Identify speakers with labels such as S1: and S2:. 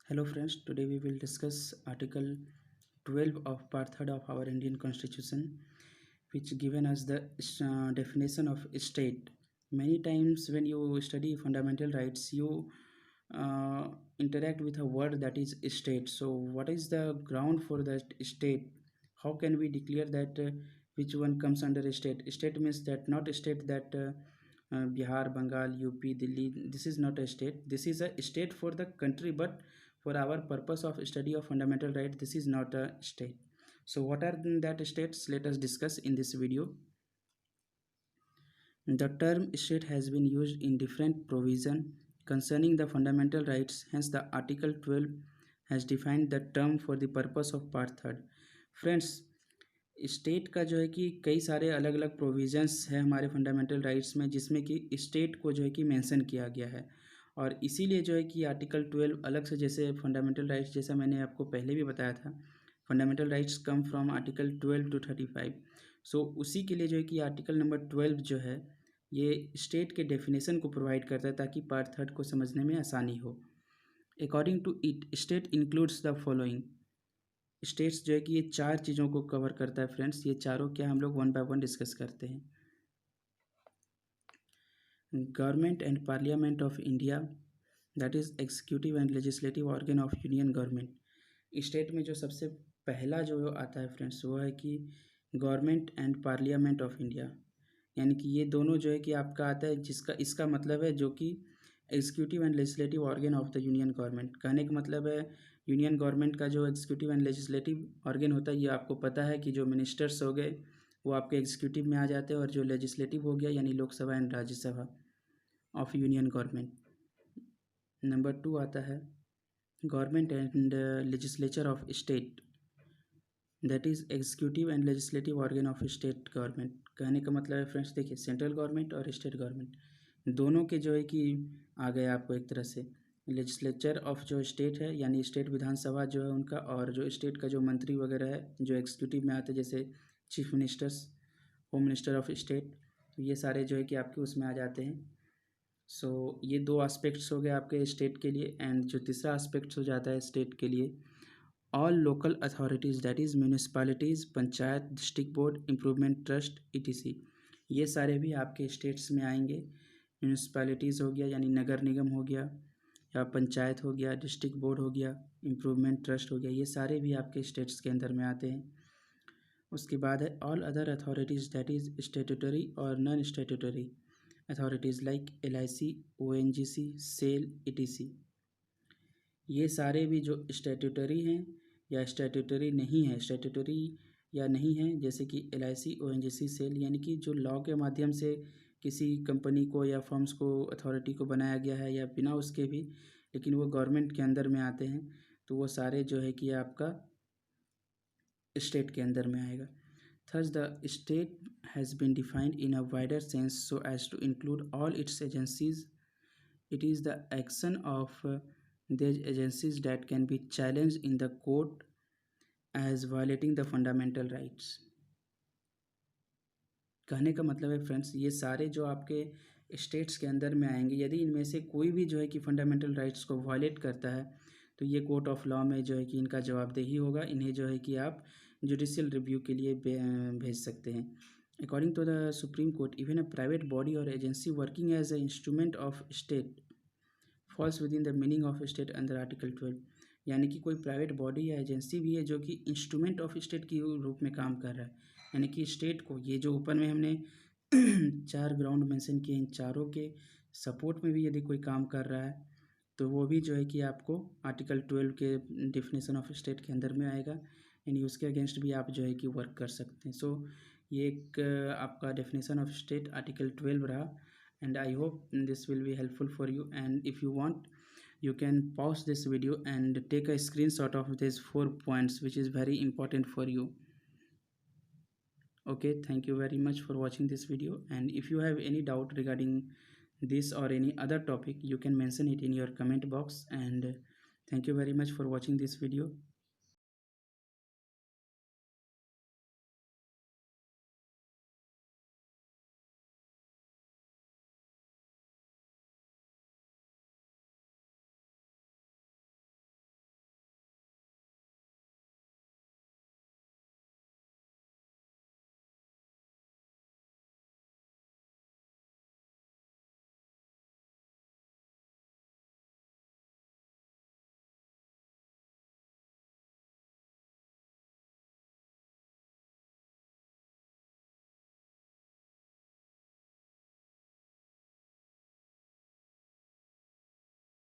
S1: Hello friends, today we will discuss Article 12 of Part 3rd of our Indian Constitution, which given us the definition of state. Many times when you study fundamental rights, you uh, interact with a word that is state. So what is the ground for that state? How can we declare that which one comes under a state? State means that not a state that Bihar, Bengal, UP, Delhi. This is not a state. This is a state for the country, but for our purpose of study of fundamental right, this is not a state. So what are that states? Let us discuss in this video. The term state has been used in different provision concerning the fundamental rights. Hence the Article 12 has defined the term for the purpose of Part 3rd. Friends, state का जो है कि कई सारे अलग अलग provisions है हमारे फंडामेंटल राइट्स में, जिसमें कि स्टेट को जो है कि मेंशन किया गया है। और इसीलिए जो है कि आर्टिकल 12 अलग से, जैसे फंडामेंटल राइट्स, जैसा मैंने आपको पहले भी बताया था, fundamental rights come from article 12 to 35। So उसी के लिए जो है कि आर्टिकल नंबर 12 जो है ये स्टेट के डेफिनेशन को प्रोवाइड करता है ताकि पार्ट 3rd को समझने में आसानी हो। According to it, state includes the following. States जो है कि ये 4 चीज़ों को कवर करता है फ्रेंड्स। ये चारों क्या हम लोग वन बाय वन डिस्कस करते हैं। Government and parliament of India, that is executive and legislative organ of union government. State में जो सबसे पहला जो आता है फ्रेंड्स वो है कि government and parliament of India, यानी कि ये दोनों जो है कि आपका आता है, जिसका इसका मतलब है जो कि executive and legislative organ of the union government. कहने का मतलब है यूनियन गवर्नमेंट का जो एग्जीक्यूटिव एंड लेजिस्लेटिव ऑर्गन होता है, ये आपको पता है कि जो मिनिस्टर्स हो गए वो आपके एग्जीक्यूटिव में आ जाते हैं, और जो लेजिस्लेटिव हो गया यानी Lok Sabha and Rajya Sabha of union government. Number 2 आता है government and legislature of state, that is executive and legislative organ of state government. कहने का मतलब है फ्रेंड्स, देखिए सेंट्रल गवर्नमेंट और स्टेट गवर्नमेंट दोनों के जो है कि आ गए आपको एक तरह से। लेजिस्लेचर ऑफ जो स्टेट है यानी स्टेट विधानसभा जो है उनका, और जो स्टेट का जो मंत्री वगैरह है जो एग्जीक्यूटिव में आते हैं, जैसे chief ministers, home minister of state, तो ये सारे जो है कि आपके उसमें आ जाते हैं। सो ये 2 एस्पेक्ट्स हो गए आपके स्टेट के लिए। एंड जो तीसरा एस्पेक्ट्स हो जाता है स्टेट के लिए, all local authorities, that is municipalities, panchayat, district board, improvement trust, ETC, ये सारे भी आपके स्टेट्स में आएंगे। म्यूनिसपैलिटीज़ हो गया यानी नगर निगम हो गया, या पंचायत हो गया, डिस्ट्रिक्ट बोर्ड हो गया, इम्प्रूवमेंट ट्रस्ट हो गया, ये सारे भी आपके स्टेट्स के अंदर में आते हैं। उसके बाद है all other authorities, that is statutory और non statutory authorities like LIC, ONGC, SAIL, ETC, ये सारे भी जो स्टैट्यूटरी हैं या स्टैट्यूटरी नहीं है, स्टैट्यूटरी या नहीं है, जैसे कि LIC, ONGC, सेल, यानी कि जो लॉ के माध्यम से किसी कंपनी को या फर्म्स को, अथॉरिटी को बनाया गया है, या बिना उसके भी, लेकिन वो गवर्नमेंट के अंदर में आते हैं, तो वो सारे जो है कि आपका स्टेट के अंदर में आएगा। Thus, the state has been defined in a wider sense so as to include all its agencies. It is the action of these agencies that can be challenged in the court as violating the fundamental rights. कहने का मतलब है friends, ये सारे जो आपके states के अंदर में आएंगे, यदि इनमें से कोई भी जो है कि फंडामेंटल राइट्स को वायलेट करता है, तो ये कोर्ट ऑफ लॉ में जो है कि इनका जवाबदेही होगा। इन्हें जो है कि आप जुडिशियल रिव्यू के लिए भेज सकते हैं। According to the Supreme Court, even a private body or agency working as a instrument of state falls within the meaning of state under article 12। यानी कि कोई प्राइवेट बॉडी या एजेंसी भी है जो कि इंस्ट्रूमेंट ऑफ स्टेट के रूप में काम कर रहा है, यानी कि स्टेट को, ये जो ऊपर में हमने 4 ग्राउंड मेंशन किए, इन चारों के सपोर्ट में भी यदि कोई काम कर रहा है, तो वो भी जो है कि आपको आर्टिकल 12 के डिफिनेशन ऑफ स्टेट के अंदर में आएगा, यानी उसके अगेंस्ट भी आप जो है कि वर्क कर सकते हैं। सो ये एक आपका डेफिनेशन ऑफ स्टेट आर्टिकल 12 रहा, and I hope this will be helpful for you. And if you want, you can pause this video and take a screenshot of these 4 points which is very important for you. Okay, thank you very much for watching this video, and if you have any doubt regarding this or any other topic, you can mention it in your comment box. And thank you very much for watching this video.